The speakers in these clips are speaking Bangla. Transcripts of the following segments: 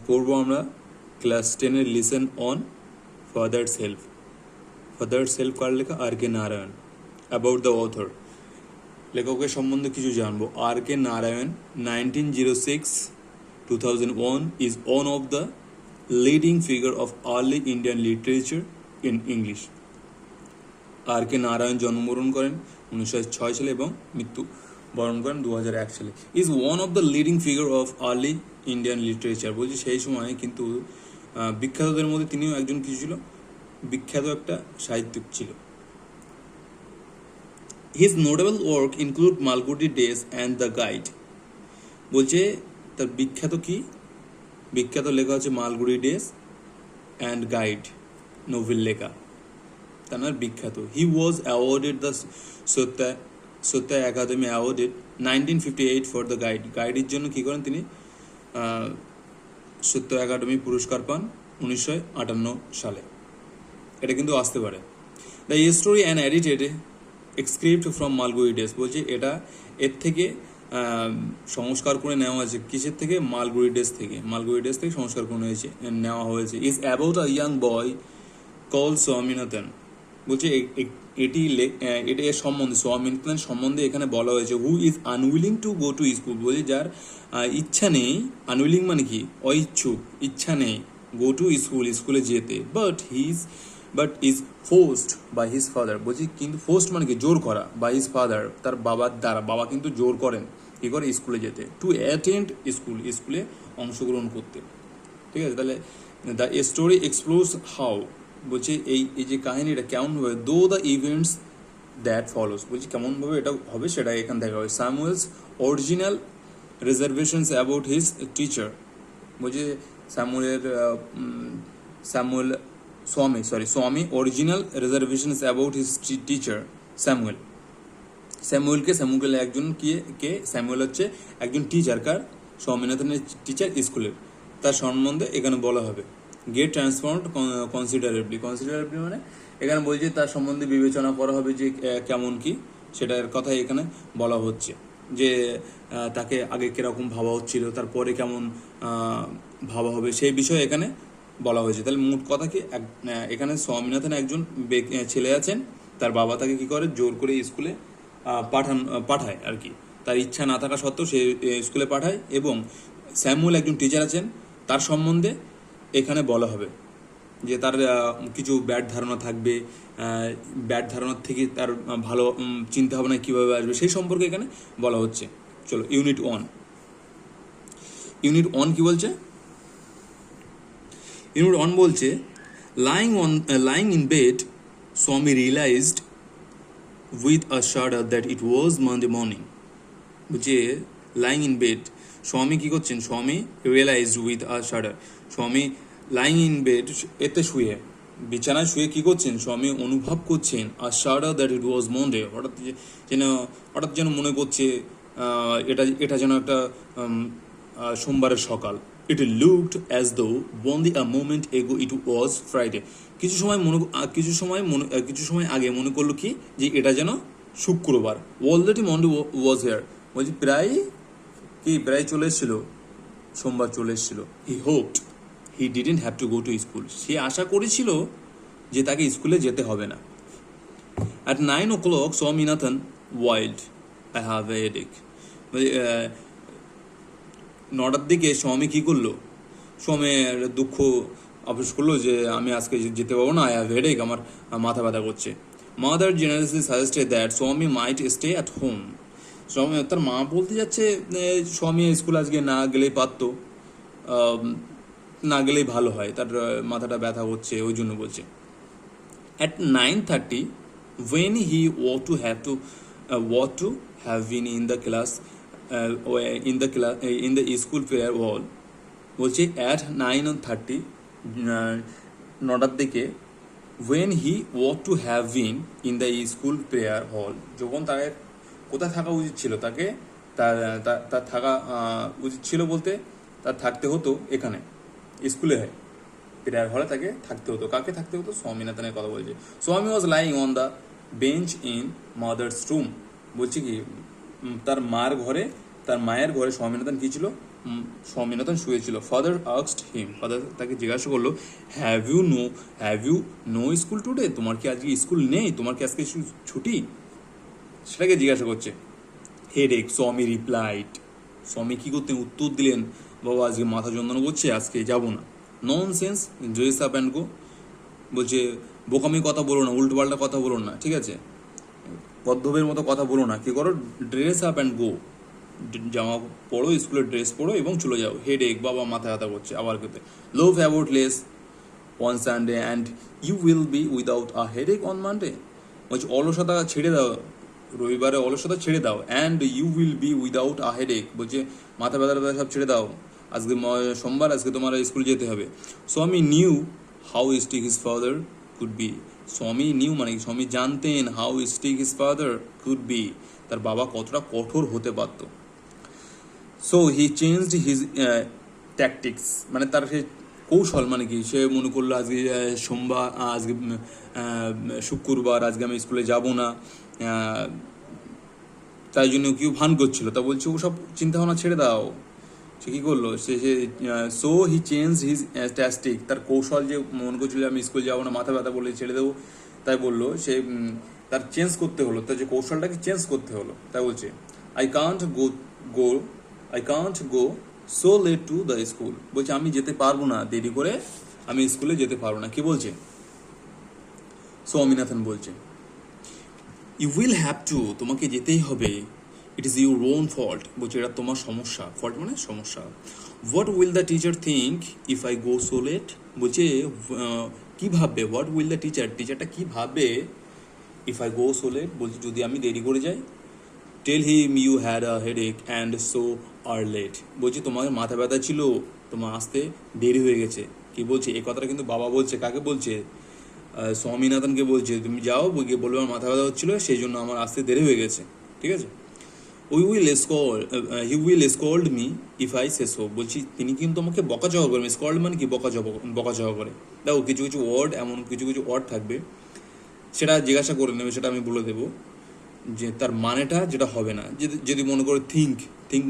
পড়বো আমরা ক্লাস 10-এর lesson on father's help. Father's help কার লেখা? R K Narayan. About the author, লেখকের সম্বন্ধে কিছু জানবো। আর K Narayan 1906-2001 is one of the leading figure of early Indian literature in English. R K Narayan জন্মগ্রহণ করেন 1906 সালে এবং মৃত্যুবরণ করেন 2001 সালে। Is one of the leading figure of early Indian literature, বলছি সেই সময় কিন্তু বিখ্যাতদের মধ্যে তিনিও একজন কিছু ছিল, বিখ্যাত একটা সাহিত্যিক ছিল। His notable work include Malgudi Days and the Guide, বলছে তার বিখ্যাত কি, বিখ্যাত লেখা হচ্ছে Malgudi Days and Guide novel লেখা, তার বিখ্যাত। He was awarded the Sahitya Akademi awarded 1958 for the Guide, গাইডের জন্য কী করেন তিনি সত্য একাডেমি পুরস্কার পান 1958 সালে। এটা কিন্তু আসতে পারে। The story and edited excerpt from Malgudi Days, বলছে এটা এর থেকে সংস্কার করে নেওয়া হয়েছে, কিসের থেকে? মালগুডি ডেজ থেকে, মালগুডি ডেজ থেকে সংস্কার করে নেওয়া হয়েছে। Is about a young boy call Swaminathan, বলছে এটি এর সম্বন্ধে, স্বামীনাথন সম্বন্ধে এখানে বলা হয়েছে। Who is unwilling to go to school, বলছে যার ইচ্ছা নেই, আনউইলিং মানে কি? অইচ্ছুক, ইচ্ছা নেই, গো টু স্কুল, স্কুলে যেতে। But is forced by his father, বলছি কিন্তু ফোর্সড মানে কি? জোর করা। বাই হিজ ফাদার, তার বাবার দ্বারা, বাবা কিন্তু জোর করেন কি করে? স্কুলে যেতে। টু অ্যাটেন্ড স্কুল, স্কুলে অংশগ্রহণ করতে। ঠিক আছে, তাহলে দ্য স্টোরি এক্সপ্লোরস হাউ, বলছে এই যে কাহিনীটা কেমনভাবে, দো দ্য ইভেন্টস দ্যাট ফলোস, বলছি কেমনভাবে এটা হবে সেটা এখানে দেখা হয়। Samuel's original reservations about his teacher, বলছে Swami original reservations about his teacher Samuel একজন কে স্যামুয়েল হচ্ছে একজন টিচার, কার? স্বামীনাথনের টিচার স্কুলের, তার সম্বন্ধে এখানে বলা হবে। গেট ট্রান্সফর্মড কনসিডারেবলি মানে এখানে বলছে তার সম্বন্ধে বিবেচনা করা হবে যে কেমন কি, সেটার কথা এখানে বলা হচ্ছে, যে তাকে আগে কিরকম ভাবা হচ্ছিল, তারপরে কেমন ভাবা হবে, সেই বিষয়ে এখানে বলা হয়েছে। তাহলে মোট কথা কি, এখানে স্বামীনাথন একজন ছেলে আছেন, তার বাবা তাকে কি করে? জোর করে স্কুলে পাঠায় আর কি, তার ইচ্ছা না থাকা সত্ত্বেও সে স্কুলে পাঠায়। এবং স্যামুয়েল একজন টিচার আছেন, তার সম্বন্ধে এখানে বলা হবে যে তার কিছু ব্যাড ধারণা থাকবে, ব্যাড ধারণার থেকে তার ভালো চিন্তাভাবনা কীভাবে আসবে, সেই সম্পর্কে এখানে বলা হচ্ছে। চলো ইউনিট 1 কি বলছে? ইউনিট 1 বলছে lying in bed, Swami realized with a shudder that it was Monday morning. বলছে lying in bed, স্বামী কি করছেন? স্বামী realized with a shudder, স্বামী lying in bed, এতে শুয়ে, বিছানায় শুয়ে কি করছেন? স্বামী অনুভব করছেন a shudder that it was Monday, হঠাৎ যেন মনে করছে এটা যেন একটা সোমবারের সকাল। It looked as though only a moment ago it was Friday. কিছু সময় আগে মনে করলো কি, যে এটা যেন শুক্রবার। Already Monday was here, বলছি প্রায় চলে এসেছিল, সোমবার চলে এসেছিল। He hoped he didn't have to go to school, সে আশা করেছিল যে তাকে স্কুলে যেতে হবে না। At 9 o'clock Swaminathan wailed, I have a headache. 9টার দিকে স্বামী কী করলো? স্বামী দুঃখ আফসোস করলো যে আমি আজকে যেতে পারবো না, আই হ্যাভ হেডেক, আমার মাথা ব্যথা করছে। মাদার জেনারেসলি সাজেস্টেড দ্যাট স্বামী মাইট স্টে অ্যাট হোম, স্বামী, তার মা বলতে যাচ্ছে স্বামী স্কুল আজকে না গেলেই পারতো, না গেলেই ভালো হয়, তার মাথাটা ব্যথা হচ্ছে, ওই জন্য বলছে। At 9:30 when he ought to have been in the class in the school prayer hall, বলছে at 9:30 9টার দিকে when he ought to have been in the school prayer hall, যখন তাকে কোথায় থাকা উচিত ছিল, তাকে তার থাকা উচিত ছিল বলতে তার থাকতে হতো এখানে স্কুলে, হয় প্রেয়ার হলে তাকে থাকতে হতো। কাকে থাকতে হতো? স্বামীনাথনের কথা বলছে। স্বামী was lying on the bench in mother's room, বলছে কি তার মায়ের ঘরে স্বামীনাথন কি ছিল? স্বামীনাথন শুয়েছিল। ফাদার আস্কড হিম, ফাদার তাকে জিজ্ঞাসা করলো, have you no school today, তোমার কি আজকে স্কুল নেই, তোমার কি আজকে ছুটি, সেটাকে জিজ্ঞাসা করছে। হেডেক, স্বামী রিপ্লাইড, স্বামী কি করতেন, উত্তর দিলেন, বাবা আজকে মাথা যন্ত্রণা করছে, আজকে যাব না। Nonsense, dress up and go, বলছে বোকামি কথা বলো না, উল্টোপাল্টা কথা বলো না, ঠিক আছে, পদ্মবের মতো কথা বলো না, কি করো, ড্রেস আপ অ্যান্ড গো, জামা পরো, স্কুলের ড্রেস পরো এবং চলে যাও। হেডেক, বাবা মাথা ব্যথা করছে, আবার করতে। Loaf about less on Sunday and you will be without a headache on Monday, বলছে অলসতা ছেড়ে দাও, রবিবারে অলসতা ছেড়ে দাও, and you will be without a headache, বলছে মাথা ব্যথা সব ছেড়ে দাও, আজকে সোমবার, আজকে তোমার স্কুল যেতে হবে। স্বামী new how strict his father could be, স্বামী নিউ মানে কি, স্বামী জানতেন how strict his father could be, তার বাবা কতটা কঠোর হতে পারত। So he changed his tactics, মানে তার সে কৌশল, মানে কি, সে মনে করলো আজকে সোমবার, আজকে শুক্রবার, আজকে আমি স্কুলে যাব না, তাই জন্য কেউ ভান করছিল, তা বলছে ও সব চিন্তাভাবনা ছেড়ে দাও। সে কী করলো, so he change his tactic, তার কৌশল, যে মনে করছিল আমি স্কুল যাবো না, মাথা ব্যথা বলে ছেড়ে দেবো, তাই বললো সে, তার চেঞ্জ করতে হলো, তার যে কৌশলটাকে চেঞ্জ করতে হলো, তাই বলছে I can't go I can't go so late to the school, বলছে আমি যেতে পারবো না, দেরি করে আমি স্কুলে যেতে পারবো না। কি বলছে, স্বামীনাথন বলছে, ইউ উইল হ্যাভ টু, তোমাকে যেতেই হবে, it is your own fault, বলছে এটা তোমার সমস্যা, ফল্ট মানে সমস্যা। What will the teacher think if I go so late, বলছে কী ভাববে, হোয়াট উইল দ্য টিচার, টিচারটা কী ভাববে, if I go so late, বলছে যদি আমি দেরি করে যাই। Tell him you had a headache and so are late, বলছে তোমার মাথা ব্যথা ছিল, তোমার আসতে দেরি হয়ে গেছে। কি বলছে, এই কথাটা কিন্তু বাবা বলছে, কাকে বলছে, স্বামীনাথনকে বলছে, তুমি যাও গিয়ে বলবে আমার মাথা ব্যথা হচ্ছিলো, সেই জন্য আমার আসতে দেরি হয়ে গেছে, ঠিক আছে। He will scold me if I say so, বলছি তিনি কিন্তু আমাকে বকাঝকা করবেন, স্কল্ড মানে কি, বকাঝকা করে। দেখো কিছু কিছু ওয়ার্ড, এমন কিছু কিছু ওয়ার্ড থাকবে, সেটা জিজ্ঞাসা করে নেবে, সেটা আমি বলে দেবো, যে তার মানেটা যেটা হবে না। যদি মনে করো থিঙ্ক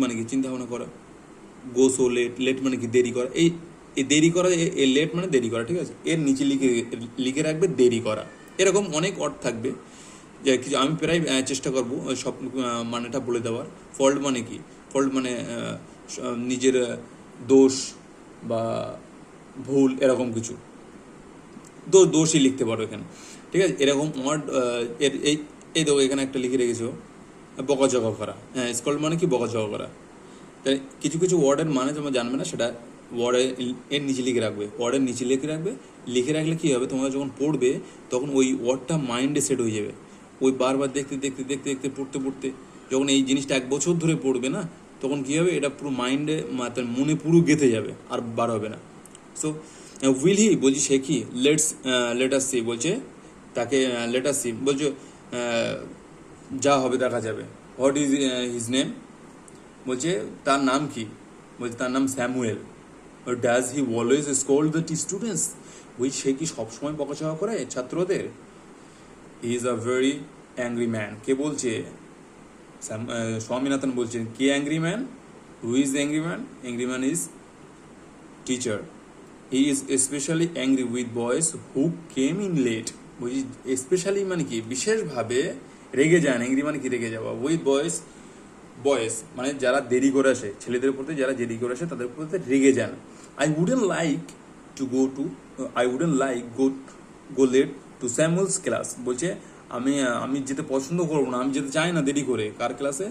মানে কি, চিন্তা ভাবনা করা, গো সো লেট, লেট মানে কি দেরি করা, এই দেরি করা, এই লেট মানে দেরি করা, ঠিক আছে, এর নিচে লিখে রাখবে দেরি করা। এরকম অনেক অর্থ থাকবে, যে কিছু আমি প্রায় চেষ্টা করবো সব মানেটা বলে দেওয়ার। ফল্ট মানে কি, ফল্ট মানে নিজের দোষ বা ভুল, এরকম কিছু দোষই লিখতে পারো এখানে, ঠিক আছে। এরকম ওয়ার্ড এই দেখো এখানে একটা লিখে রেখেছো, বকাঝকা করা, হ্যাঁ, স্কল্ড মানে কি, বকাঝকা করা। তাই কিছু কিছু ওয়ার্ডের মানে তোমরা জানবে না, সেটা এর নিচে লিখে রাখবে, ওয়ার্ডের নিচে লিখে রাখলে কী হবে, তোমরা যখন পড়বে তখন ওই ওয়ার্ডটা মাইন্ডে সেট হয়ে যাবে, ওই বারবার দেখতে দেখতে দেখতে দেখতে পড়তে পড়তে যখন এই জিনিসটা 1 বছর ধরে পড়বে না, তখন কী হবে, এটা পুরো মাইন্ডে, মনে পুরো গেঁথে যাবে, আর বার হবে না। সো উইল হি, বলছি সে কি, লেট আস সি, বলছে তাকে লেট আস সি, বলছে যা হবে দেখা যাবে। হোয়াট ইজ হিজ নেম, বলছে তার নাম কি, বলছে তার নাম Samuel. Does he always scold the students, বলছি সে কি সবসময় বকাঝকা করে ছাত্রদের। He is a very angry man, কে বলছে, স্বামীনাথন বলছেন, কে angry man, who is angry man, angry man is teacher. He is specially angry with boys who came in late, বলছি স্পেশালি মানে কি, বিশেষভাবে রেগে যান, অ্যাংরি মানে কি রেগে যাওয়া, উইথ বয়েজ মানে যারা দেরি করে আসে, ছেলেদের প্রতি যারা দেরি করে আসে তাদের প্রতি রেগে যান। I wouldn't like go late to Samuel's class, বলছে আমি যেতে পছন্দ করবো না, আমি যেতে চাই না দেরি করে, কার ক্লাসে,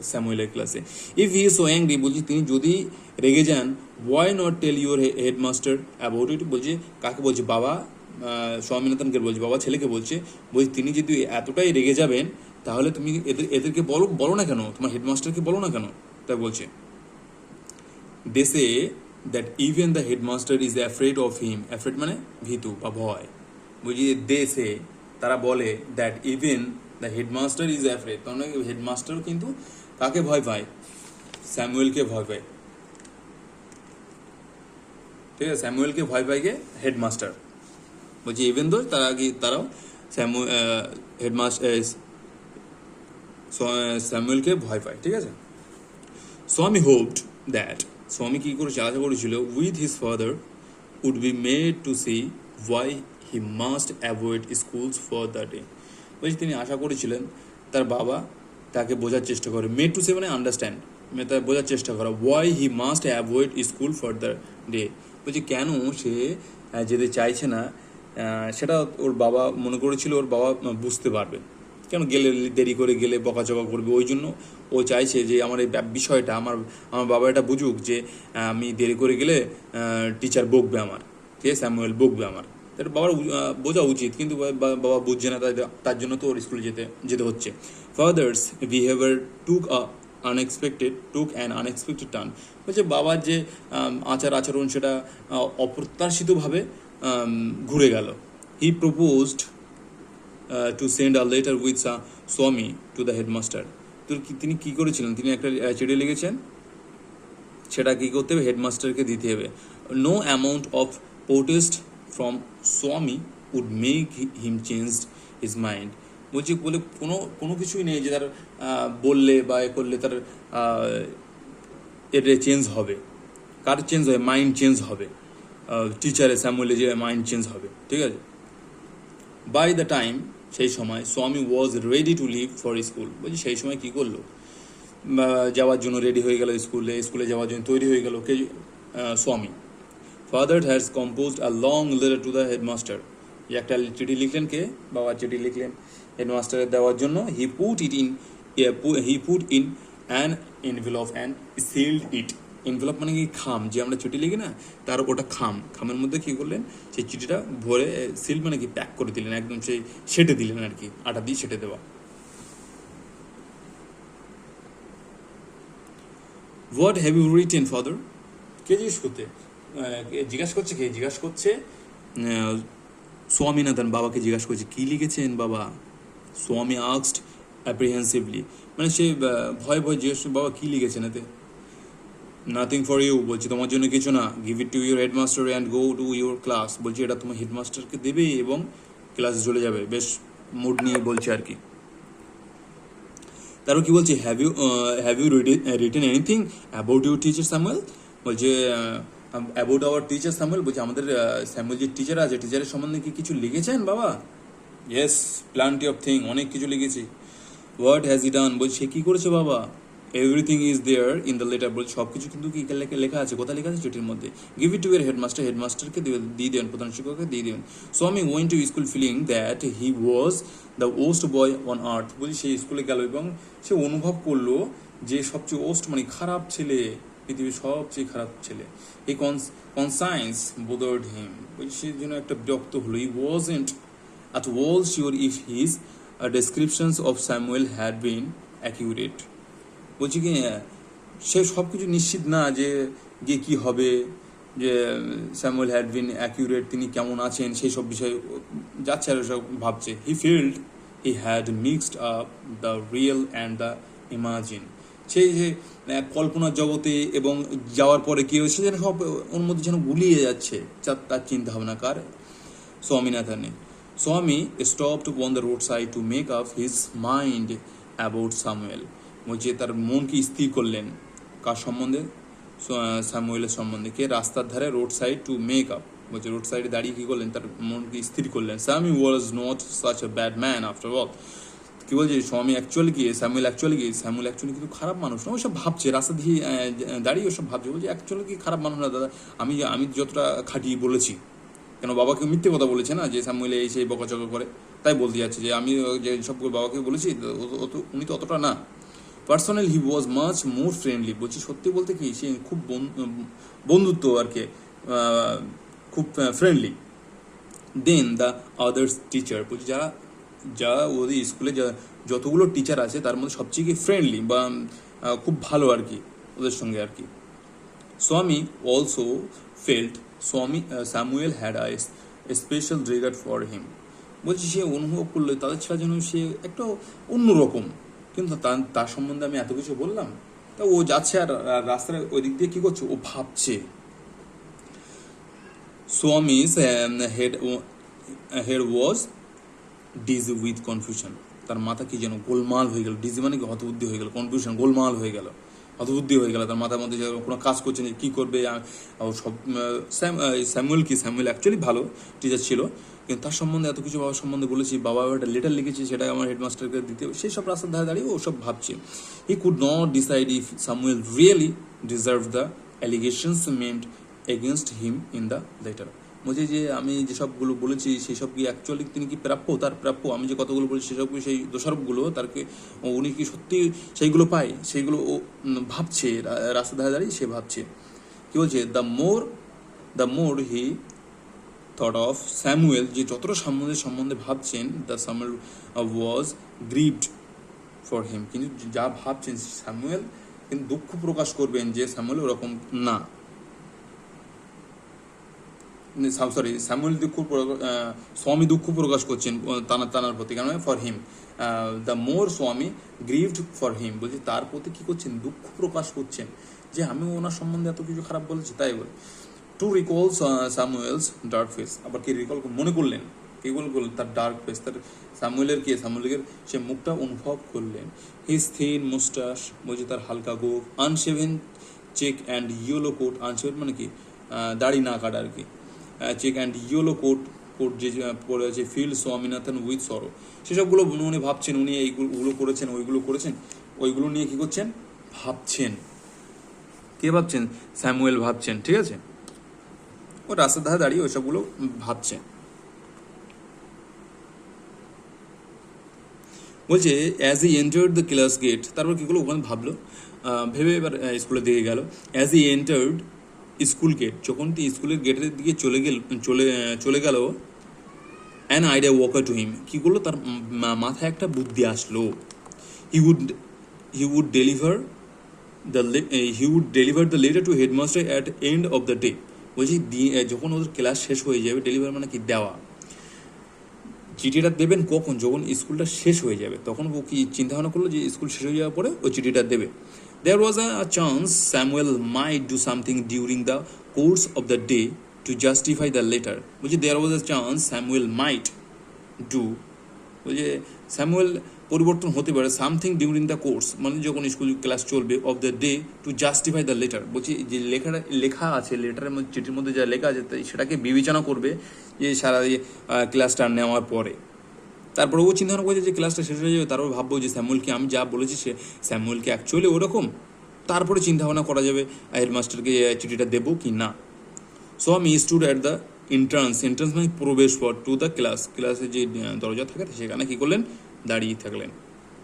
স্যামুয়েলের ক্লাসে। If he is so angry, বলছি তিনি যদি রেগে যান, why not tell your headmaster about it, বলছে কাকে বলছে, বাবা, স্বামীনাথনকে বলছে, বাবা ছেলেকে বলছে তিনি যদি এতটাই রেগে যাবেন, তাহলে তুমি এদেরকে বলো না কেন, তোমার হেডমাস্টারকে বলো না কেন, তাই বলছে। They say that even the headmaster is afraid of him, afraid মানে ভীতু বা ভয়, বলছি দে সে, তারা বলে, that even the headmaster is afraid, কারণ হেডমাস্টারও কিন্তু কাকে ভয় পায়, স্যামুয়েলকে ভয় পায়, ঠিক আছে, স্যামুয়েলকে ভয় পায় কে, হেডমাস্টার, বলছি ইভেন দো তারাও হেডমাস্টার স্যামুয়েলকে ভয় পায়, ঠিক আছে। স্বামী হোপড দ্যাট স্বামী কী করেছে, আশা করেছিল with his father would be made to see why he must avoid schools for the day. বলছি তিনি আশা করেছিলেন তার বাবা তাকে বোঝার চেষ্টা করে, মেড টু সে মানে আন্ডারস্ট্যান্ড, মানে তার বোঝার চেষ্টা করা, Y he must avoid school for the day. বলছি কেন সে যেতে চাইছে না, সেটা ওর বাবা মনে করেছিল ওর বাবা বুঝতে পারবে, কেন গেলে দেরি করে গেলে বকাচকা করবে, ওই জন্য ও চাইছে যে আমার এই বিষয়টা আমার আমার বাবা এটা বুঝুক যে আমি দেরি করে গেলে টিচার বকবে আমার, ঠিক আছে, স্যামুয়েল বকবে আমার। তার বাবার বোঝা উচিত, কিন্তু বাবা বুঝছে না, তার জন্য তো ওর স্কুলে যেতে হচ্ছে। Father's behaviour took an unexpected turn. বলছে বাবার যে আচরণ সেটা অপ্রত্যাশিতভাবে ঘুরে গেল। He proposed to send a letter with স্বামী টু দ্য হেডমাস্টার। তো তিনি কী করেছিলেন, তিনি একটা চিঠি লিখেছেন, সেটা কী করতে হবে, হেডমাস্টারকে দিতে হবে। No amount of protest from Swami would make him change his mind. বলছি বলে কোনো কিছুই নেই যে তার বললে বা এ করলে তার এটা চেঞ্জ হবে। কার চেঞ্জ হবে, মাইন্ড চেঞ্জ হবে, টিচারের স্যামুয়েলের যে মাইন্ড চেঞ্জ হবে, ঠিক আছে। বাই দ্য টাইম, সেই সময় Swami was ready to leave for school. বলছি সেই সময় কী করলো, যাওয়ার জন্য রেডি হয়ে গেল, স্কুলে যাওয়ার জন্য তৈরি হয়ে গেল কে, স্বামী। Father has composed a long letter to the headmaster. একটা চিঠি লিখলেন, কে, বাবা চিঠি লিখলেন হেডমাস্টারের দেওয়ার জন্য। He put in an envelope and sealed it. Envelope মানে কি, খাম, যে আমরা চিঠি লিখি না, তার ওটা খামের মধ্যে কী করলেন, সেই চিঠিটা ভরে, সিল মানে কি, প্যাক করে দিলেন, একদম সেই সেটে দিলেন আর কি, আটা দিয়ে সেটে দেওয়া। What have you written father? কে জিজ্ঞাসা করছে স্বামীনাথন বাবাকে জিজ্ঞাসা করছে, কী লিখেছেন বাবা? স্বামী আস্কড অ্যাপ্রিহেন্সিভলি, মানে সে ভয় জিজ্ঞেস, বাবা কী লিখেছেন এতে? নাথিং ফর ইউ, বলছি তোমার জন্য কিছু না। Give it to your headmaster and go to your class. বলছি এটা তোমার হেডমাস্টারকে দেবে এবং ক্লাসে চলে যাবে। বেশ মুড নিয়ে বলছে আর কি। তারপর কি বলছে, have you written anything about your teacher Samuel? বলছে অ্যাবাউট আওয়ার টিচার স্যামুয়েল, বলছে আমাদের স্যামুয়েল যে টিচার আছে, টিচারের সম্বন্ধে কি কিছু লিখেছেন বাবা? ইয়েস, প্ল্যান্টি অফ থিং, অনেক কিছু লিখেছি। What has he done? বলছে সে কী করেছে বাবা? Everything is there in the letter. বলছে সব কিছু কিন্তু কি লেখা আছে, কোথায় লেখা আছে, চিঠির মধ্যে। Give it to your headmaster, হেডমাস্টারকে দিয়ে দেবেন, প্রধান শিক্ষককে দিয়ে দেবেন। সো আমি went to school feeling that he was the worst boy on earth. বলছি সেই স্কুলে গেল এবং সে অনুভব করলো যে সবচেয়ে ওস্ট মানে খারাপ ছেলে, পৃথিবীর সবচেয়ে খারাপ ছেলে। এই কনসাইন্স বোদার্ড হিম, বলছি সে জন্য একটা বিরক্ত হলো। He wasn't at all sure if his descriptions of Samuel had been accurate. বলছি কি সে সব কিছু নিশ্চিত না যে গিয়ে কী হবে, যে স্যামুয়েল হ্যাড বিন অ্যাকিউরেট, তিনি কেমন আছেন সেই সব বিষয়ে যাচ্ছে আর সব ভাবছে। He felt he had mixed up the real and the imagine. সেই যে কল্পনার জগতে এবং যাওয়ার পরে কী হয়েছে যেন সব ওর মধ্যে যেন গুলিয়ে যাচ্ছে তার চিন্তাভাবনা, কার, স্বামীনাথনে। Swami stopped on the roadside to make up his mind about Samuel. বলছে তার মনকে স্থির করলেন, কার সম্বন্ধে, স্যামুয়েলের সম্বন্ধে। কে, রাস্তার ধারে, road side to make up, বলছে রোড সাইডে দাঁড়িয়ে কী করলেন, তার মনকে স্থির করলেন। Sammy was not such a bad man after all. কী বলছে, স্যামুয়েল অ্যাকচুয়ালি কিন্তু খারাপ মানুষ না। ওসব ভাবছে রাস্তা দিয়ে দাঁড়িয়ে, ওসব ভাবছে, বলছে অ্যাকচুয়ালি কি খারাপ মানুষ না দাদা, আমি যতটা খাটিয়ে বলেছি। কেন বাবাকে মিথ্যে কথা বলেছে না যে স্যামুয়েল এই সেই বকাচকা করে, তাই বলতে যাচ্ছে যে আমি যে সব বাবাকে বলেছি উনি তো অতটা না। পার্সোনাল হি ওয়াজ মাচ মোর ফ্রেন্ডলি। বলছি সত্যি বলতে কি সে খুব বন্ধুত্ব আর কি, খুব friendly. Then the others teacher, বলছি যারা ওদের স্কুলে যতগুলো টিচার আছে তার মধ্যে সবচেয়ে কি ফ্রেন্ডলি বা খুব ভালো আর কি ওদের সঙ্গে আর কি। স্বামী also felt Samuel had a special regard for him. বলছি সে অনুভব করলো তাদের ছেলে যেন সে একটা অন্যরকম, কিন্তু তার সম্বন্ধে আমি এত কিছু বললাম, তা ও যাচ্ছে আর রাস্তায় ওই দিক দিয়ে কী করছে, ও ভাবছে। স্বামী's head was dizzy with confusion. তার মাথা কি যেন গোলমাল হয়ে গেল, ডিজি মানে কি হতবুদ্ধি হয়ে গেল, কনফিউশন গোলমাল হয়ে গেল। হতবুদ্ধি হয়ে গেল, তার মাথার মধ্যে যে কোনো কাজ করছে না, কী করবে। সব স্যামুয়েল অ্যাকচুয়ালি ভালো টিচার ছিল, কিন্তু তার সম্বন্ধে এত কিছু বাবার সম্বন্ধে বলেছি, বাবা একটা লেটার লিখেছি, সেটা আমার হেডমাস্টারকে দিতে হবে, সেই সব রাস্তার ধারে দাঁড়িয়ে ও সব ভাবছে। He could not decide if Samuel really deserve the allegations meant against him in the letter. বলছে যে আমি যেসবগুলো বলেছি সেই সব কি অ্যাকচুয়ালি তিনি কি প্রাপ্য, তার প্রাপ্য, আমি যে কতগুলো বলেছি সেসব কি, সেই দোষারোপগুলো তারকে উনি কি সত্যি সেইগুলো পায়, সেইগুলো ও ভাবছে, রাস্তার ধারে দাঁড়িয়ে সে ভাবছে। কি বলছে, the more he thought of Samuel, যে যতটা সম্বন্ধে ভাবছেন, the Samuel was grieved for him, কিন্তু যা ভাবছেন স্যামুয়েল কিন্তু দুঃখ প্রকাশ করবেন যে স্যামুয়েল ওরকম না। স্যামুয়েল স্বামী দুঃখ প্রকাশ করছেন তানার প্রতি, কেন ফর হিম। দ্য মোর স্বামী গ্রিভড ফর হিম, বলছে তার প্রতি কি করছেন, দুঃখ প্রকাশ করছেন যে আমি ওনার সম্বন্ধে এত কিছু খারাপ বলেছি, তাই বলে। To recall Samuel's dark face, আবার কি রিকল মনে করলেন, কি বললেন তার ডার্ক ফেস, তার স্যামুয়েলের সে মুখটা অনুভব করলেন। হিজ থিন মুস্টাশ, বলছে তার হালকা গোফ, unshaven cheek and yellow coat, unshaven মানে কি দাড়ি না কাটা আর কি, চেক অ্যান্ড ইয়েলো কোট যে পরে আছে, ফিল্ড স্বামীনাথন উইথ সরো, সেসবগুলো উনি ভাবছেন, উনি এইগুলো করেছেন, ওইগুলো নিয়ে কি করছেন, ভাবছেন। কে ভাবছেন, স্যামুয়েল ভাবছেন, ঠিক আছে, ও রাস্তার ধারে দাঁড়িয়ে ওইসবগুলো ভাবছেন। বলছে as he entered the class gate, তারপর কী করলো, ওখানে ভাবলো, ভেবে এবার স্কুলের দিকে গেল। As he entered school gate, যখন স্কুলের গেটের দিকে চলে গেল, an idea occurred to him, কী করলো, তার মাথায় একটা বুদ্ধি আসলো। He would deliver the letter to headmaster at end of the day. বলছি যখন ওদের ক্লাস শেষ হয়ে যাবে, ডেলিভার মানে কি দেওয়া, চিঠিটা দেবেন কখন, যখন স্কুলটা শেষ হয়ে যাবে, তখন ও কি চিন্তা ভাবনা করলো যে স্কুল শেষ হয়ে যাওয়ার পরে ওই চিঠিটা দেবে। There was a chance Samuel might do something during the course of the day to justify the letter. বলছি there was a chance Samuel might do, বলছে স্যামুয়েল পরিবর্তন হতে পারে, সামথিং ডিউরিং দ্য কোর্স মানে যখন স্কুল ক্লাস চলবে, of the day to justify the letter. বলছি যে লেখা আছে লেটারের মধ্যে, চিঠির মধ্যে যা লেখা আছে সেটাকে বিবেচনা করবে যে সারা ক্লাসটা নেওয়ার পরে। তারপরে ও চিন্তা ভাবনা করছে যে ক্লাসটা শেষ হয়ে যাবে, তারপর ভাববো যে স্যামুয়েলকে আমি যা বলেছি স্যামুয়েলকে অ্যাকচুয়ালি ওরকম, তারপরে চিন্তা ভাবনা করা যাবে হেডমাস্টারকে চিঠিটা দেবো কি না। সো আমি স্টুড অ্যাট দ্য এন্ট্রান্স মানে প্রবেশ পর, টু দ্য ক্লাসে যে দরজা থাকে সেখানে কী করলেন,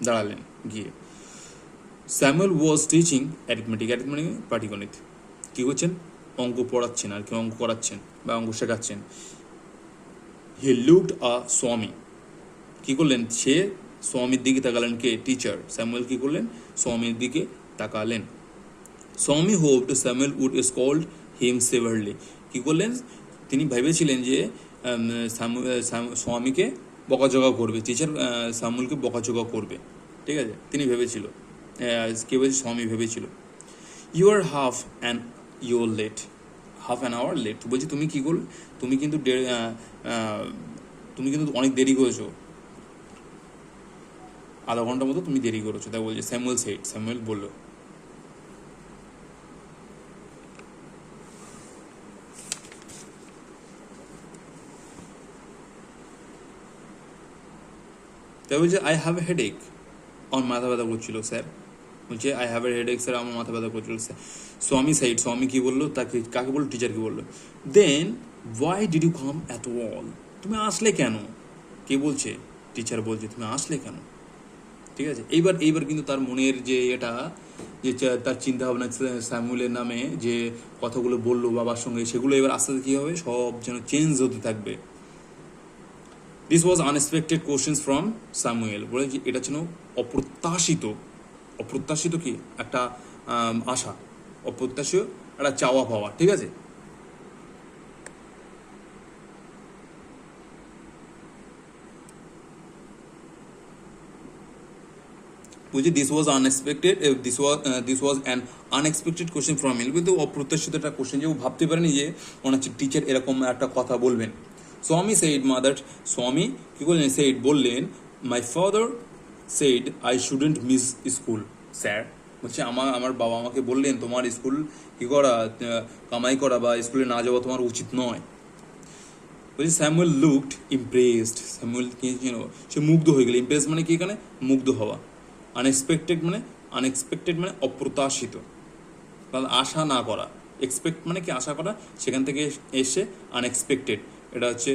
দাঁড়ালেন গিয়ে। স্যামুয়েল ওয়াজ টিচিং অ্যারিথমেটিক পাটিগণিত, কী করছেন, অঙ্ক পড়াচ্ছেন আর কি, অঙ্ক করাচ্ছেন বা অঙ্ক শেখাচ্ছেন। হি লুকড আ স্বামী, কী করলেন, সে স্বামীর দিকে তাকালেন, কে, টিচার। স্যামুয়েল কী করলেন, স্বামীর দিকে তাকালেন। Swami hoped Samuel would scold him severely, কী করলেন, তিনি ভেবেছিলেন যে স্বামীকে বকাঝকা করবে, টিচার স্যামুয়েলকে বকাঝকা করবে, ঠিক আছে, তিনি ভেবেছিল, কে বলছে, স্বামী ভেবেছিল। You are half an hour late, বলছি তুমি কী করলে, তুমি কিন্তু অনেক দেরি করেছো, আধা ঘন্টার মতো তুমি দেরি করেছো, তাই বলছে। স্যামুয়েল বললো। তাই বলছে আই হ্যাভ এ হেডেক, আমার মাথা ব্যথা করছিল স্যার, বলছে I have a headache sir, আমার মাথা ব্যথা করছিল স্যার। স্বামী কী বললো, কাকে বললো, টিচারকে বললো। Then why did you come at all, তুমি আসলে কেন, কে বলছে, টিচার বলছে তুমি আসলে কেন, ঠিক আছে। এইবার কিন্তু তার মনের যে এটা, যে তার চিন্তা ভাবনা স্যামুয়েলের নামে যে কথাগুলো বললো বাবার সঙ্গে, সেগুলো এবার আস্তে আস্তে কী হবে, সব যেন চেঞ্জ হতে থাকবে। This was unexpected questions from Samuel, বলে যে এটা ছিল অপ্রত্যাশিত কি একটা আশা, অপ্রত্যাশিত একটা চাওয়া পাওয়া, ঠিক আছে। বলছি this was an unexpected question from him, কিন্তু অপ্রত্যাশিত একটা কোশ্চেন, যে ও ভাবতে পারেনি যে ওনার টিচার এরকম একটা কথা বলবেন। স্বামী কী করলেন, বললেন, my father said I shouldn't miss school, sir. বলছে আমার বাবা আমাকে বললেন তোমার স্কুল কি করা, কামাই করা বা স্কুলে না যাওয়া তোমার উচিত নয়। বলছে স্যামুয়েল লুকড ইমপ্রেসড, স্যামুয়েল কি সে মুগ্ধ হয়ে গেল। ইমপ্রেস মানে কি এখানে মুগ্ধ হওয়া। আনএক্সপেক্টেড মানে অপ্রত্যাশিত, আশা না করা। এক্সপেক্ট মানে কি আশা করা, সেখান থেকে এসে আনএক্সপেক্টেড, এটা হচ্ছে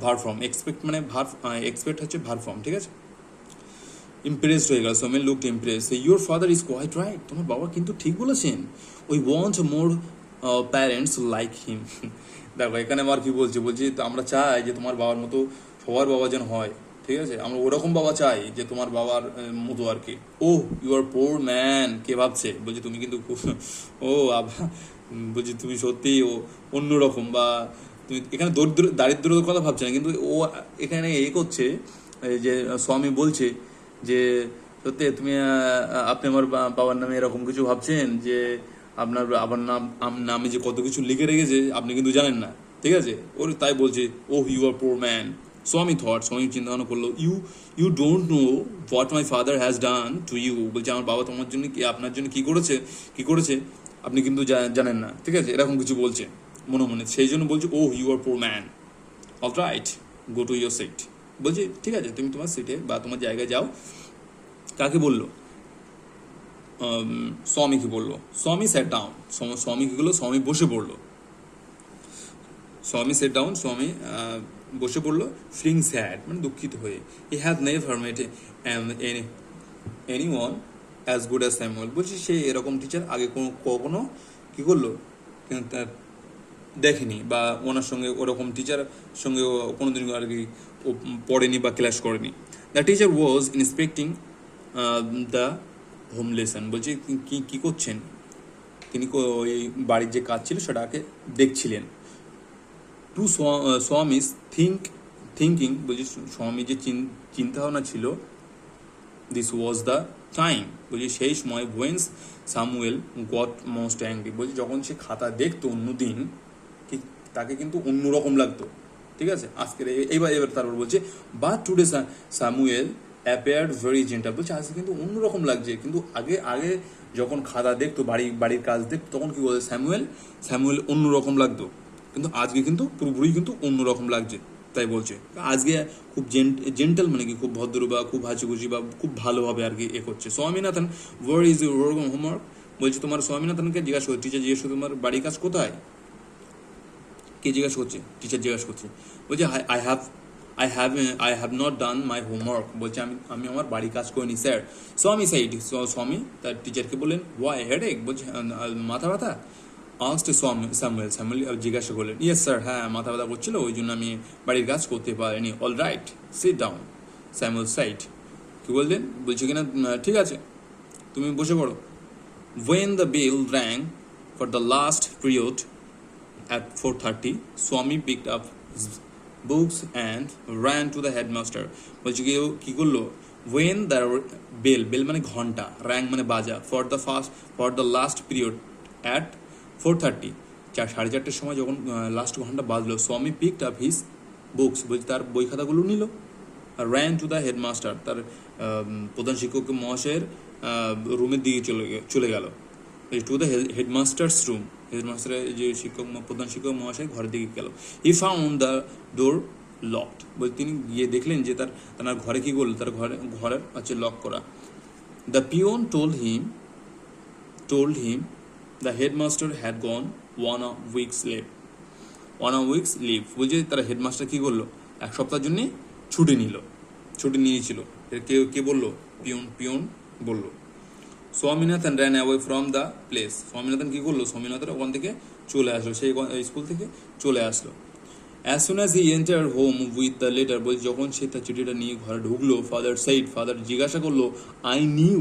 ভার্ব ফর্ম। এক্সপেক্ট মানে ভার্ব, এক্সপেক্ট হচ্ছে ভার্ব ফর্ম, ঠিক আছে। ইমপ্রেসড হয়ে গেল, Samuel looked impressed. Your father is quite right, তোমার বাবা কিন্তু ঠিক বলেছেন। We want more parents like him. দেখো এখানে আবার কি বলছে, আমরা চাই যে তোমার বাবার মতো সবার বাবা যেন হয়, ঠিক আছে। আমরা ওরকম বাবা চাই যে তোমার বাবার মতো আর কি। ও ইউ আর পোর ম্যান, কে ভাবছে, বলছি তুমি কিন্তু ও বলছি তুমি সত্যি ও অন্যরকম, বা তুমি এখানে দারিদ্রতার কথা ভাবছে না, কিন্তু ও এখানে করছে যে স্বামী বলছে যে সত্যি তুমি আপনি আমার বাবার নামে এরকম কিছু ভাবছেন যে আপনার বাবার নামে যে কত কিছু লিখে রেখেছে আপনি কিন্তু জানেন না, ঠিক আছে। ওর তাই বলছে oh you are poor man. স্বামী চিন্তা ভাবনা করলো, you don't know what my father has done to you, বলছে আমার বাবা তোমার জন্য আপনার জন্য কি করেছে আপনি কিন্তু জানেন না, ঠিক আছে, এরকম কিছু বলছে মনে মনে। সেই জন্য বলছে oh you are poor man, all right go to your seat. বলছে ঠিক আছে তুমি তোমার সিটে বা তোমার জায়গায় যাও। কাকে বললো, স্বামীকে বললো। স্বামী সেট ডাউন, স্বামী কি করলো, স্বামী বসে পড়লো। স্বামী সেট ডাউন, স্বামী বসে পড়লো। ফিলিং স্যাড মানে দুঃখিত হয়ে। He has never mate any one as good as Samuel, বলছি সে এরকম টিচার আগে কখনো কি করলো তার দেখেনি, বা ওনার সঙ্গে ওরকম টিচার সঙ্গে কোনোদিন আর কি পড়েনি বা ক্লাস করেনি। The teacher was inspecting the home lesson, বলছি কি করছেন তিনি, ওই বাড়ির যে কাজ ছিল সেটাকে দেখছিলেন। টু স্বামীজ থিঙ্কিং, বলছি স্বামী যে চিন্তা ভাবনা ছিল, দিস ওয়াজ দ্য টাইম, বলছি সেই সময় Weil's Samuel goat most angry, বলছি যখন সে খাতা দেখতো অন্যদিন তাকে কিন্তু অন্যরকম লাগতো, ঠিক আছে। আজকের এবার তারপর বলছে but today Samuel appeared very gentle, বলছে আজকে কিন্তু অন্যরকম লাগছে, কিন্তু আগে যখন খাতা দেখতো বাড়ির কাজ দেখতো তখন কি বলছে স্যামুয়েল অন্যরকম লাগতো, কিন্তু আজকে কিন্তু পুরোপুরি কিন্তু অন্যরকম লাগছে, তাই বলছে আজকে খুব জেন্টাল মানে কি খুব ভদ্র বা খুব হাসিখুশি বা খুব ভালোভাবে আর কি করছে। Swaminathan where is your homework, বলছে তোমার স্বামীনাথনকে জিজ্ঞাসা করছে, টিচার জিজ্ঞাসা করছে তোমার বাড়ির কাজ কোথায়, কে জিজ্ঞাসা করছে, টিচার জিজ্ঞাসা করছে। বলছে I have not done my homework, বলছে আমি আমার বাড়ির কাজ করিনি স্যার। স্বামী সাইড, স্বামী তার টিচারকে বললেন ওয়াই হেডেক, বলছে মাথা ব্যথা। আস্কড স্যামুয়েল জিজ্ঞাসা করলেন ইয়েস স্যার, হ্যাঁ মাথা ব্যথা করছিল ওই জন্য আমি বাড়ির কাজ করতে পারিনি। All right sit down, Samuel side, কি বললেন, বলছে কিনা ঠিক আছে তুমি বসে পড়ো। When the bell rang for the last period at 4:30, Swami picked up his books and ran to the headmaster, বলছে কি করলো, when the bell মানে ঘন্টা, rang মানে বাজা, for the last period at 4:30, 4:30 সময় যখন লাস্ট ঘন্টা বাজলো, স্বামী picked up his books, বলছে তার বই খাতাগুলো নিল, ran to the headmaster, তার প্রধান শিক্ষক মহাশয়ের রুমের দিকে চলে গেল, টু দ্য হেডমাস্টার্স রুম, হেডমাস্টারের যে প্রধান শিক্ষক মহাশয় ঘরের দিকে গেল। He found the door locked, বলতে তিনি গিয়ে দেখলেন যে তার ঘরে কি করলো, তার ঘরের আছে লক করা। The peon told him the headmaster had gone one weeks leave, বলছে তার হেডমাস্টার কি করলো, এক সপ্তাহের জন্য ছুটি নিয়েছিল। কে বললো, পিওন বললো। Swaminathan ran away from the place, Swaminathan কি করলো, স্বামীনাথন ওখান থেকে চলে আসলো, সেই স্কুল থেকে চলে আসলো। As soon as he enter home with the letter, বলছে যখন সে তার চিঠিটা নিয়ে ঘরে ঢুকলো, ফাদার জিজ্ঞাসা করলো I knew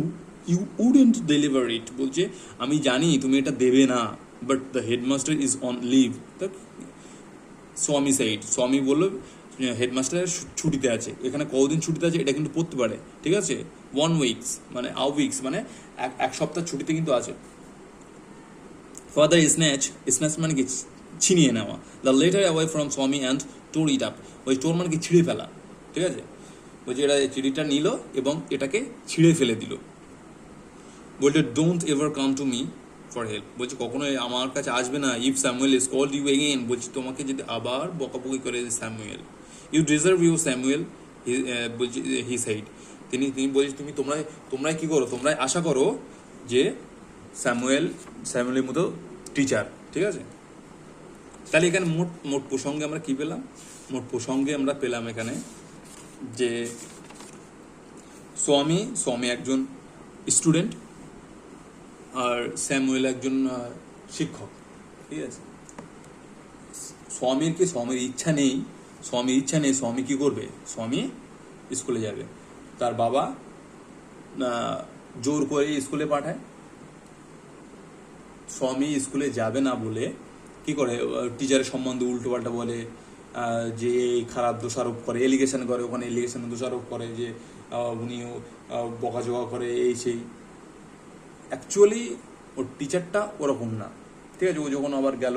you wouldn't deliver it, বলছে আমি জানি তুমি এটা দেবে না, but the headmaster is on leave. Swami বললো হেডমাস্টারের ছুটিতে আছে, এখানে কতদিন ছুটিতে আছে এটা কিন্তু পড়তে পারে, ঠিক আছে। 1 week মানে মানে এক সপ্তাহ ছুটিতে কিন্তু আছে। ফাদার স্ন্যাচ মানে কি ছিনিয়ে নেওয়া। দ্য লেটার অ্যাওয়ে ফ্রম স্বামী অ্যান্ড টোর ইট আপ, ওই টোর মানে কি ছিঁড়ে ফেলা, ঠিক আছে। বলছে এটা চিঠিটা নিল এবং এটাকে ছিঁড়ে ফেলে দিল। বলছে don't ever come to me for help, বলছে কখনোই আমার কাছে আসবে না। If Samuel is called you again, বলছে তোমাকে যদি আবার বকাবকি করে Samuel, you deserve you Samuel, বলছে হি সাইড, তিনি তিনি বলছে তুমি তোমরাই কি করো, তোমরাই আশা করো যে স্যামুয়েলের মতো টিচার, ঠিক আছে। তাহলে এখানে মোট প্রসঙ্গে আমরা কি পেলাম? মোট প্রসঙ্গে আমরা পেলাম এখানে যে স্বামী একজন স্টুডেন্ট আর স্যামুয়েল একজন শিক্ষক, ঠিক আছে। স্বামীর ইচ্ছা নেই, স্বামী কি করবে? স্বামী স্কুলে যাবে, তার বাবা জোর করে স্কুলে পাঠায়। স্বামী স্কুলে যাবে না বলে কি করে, টিচারের সম্বন্ধে উল্টোপাল্টা বলে, যে এই খারাপ দোষারোপ করে, এলিগেশন করে, ওখানে এলিগেশন দোষারোপ করে যে উনিও বকাঝকা করে, এই সেই। অ্যাকচুয়ালি ওর টিচারটা ওরকম না, ঠিক আছে। ও যখন আবার গেল,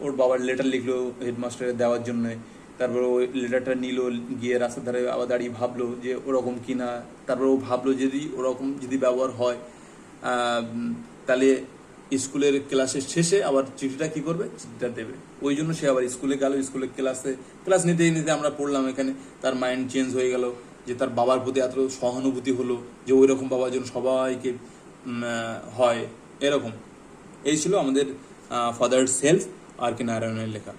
ওর বাবার লেটার লিখলো হেডমাস্টারের দেওয়ার জন্য, তারপর ওই লেটারটা নিল, গিয়ে রাস্তার ধারে আবার দাঁড়িয়ে ভাবলো যে ওরকম কি না। তারপর ও ভাবলো যদি ওরকম যদি ব্যবহার হয়, তাহলে স্কুলের ক্লাসের শেষে আবার চিঠিটা কি করবে, চিঠিটা দেবে। ওই জন্য সে আবার স্কুলে গেল। স্কুলের ক্লাস নিতে নিতে আমরা পড়লাম এখানে তার মাইন্ড চেঞ্জ হয়ে গেল, যে তার বাবার প্রতি এত সহানুভূতি হলো যে ওই রকম বাবার জন্য সবাইকে হয় এরকম। এই ছিল আমাদের ফাদার সেলফ আর কে নারায়ণের লেখা।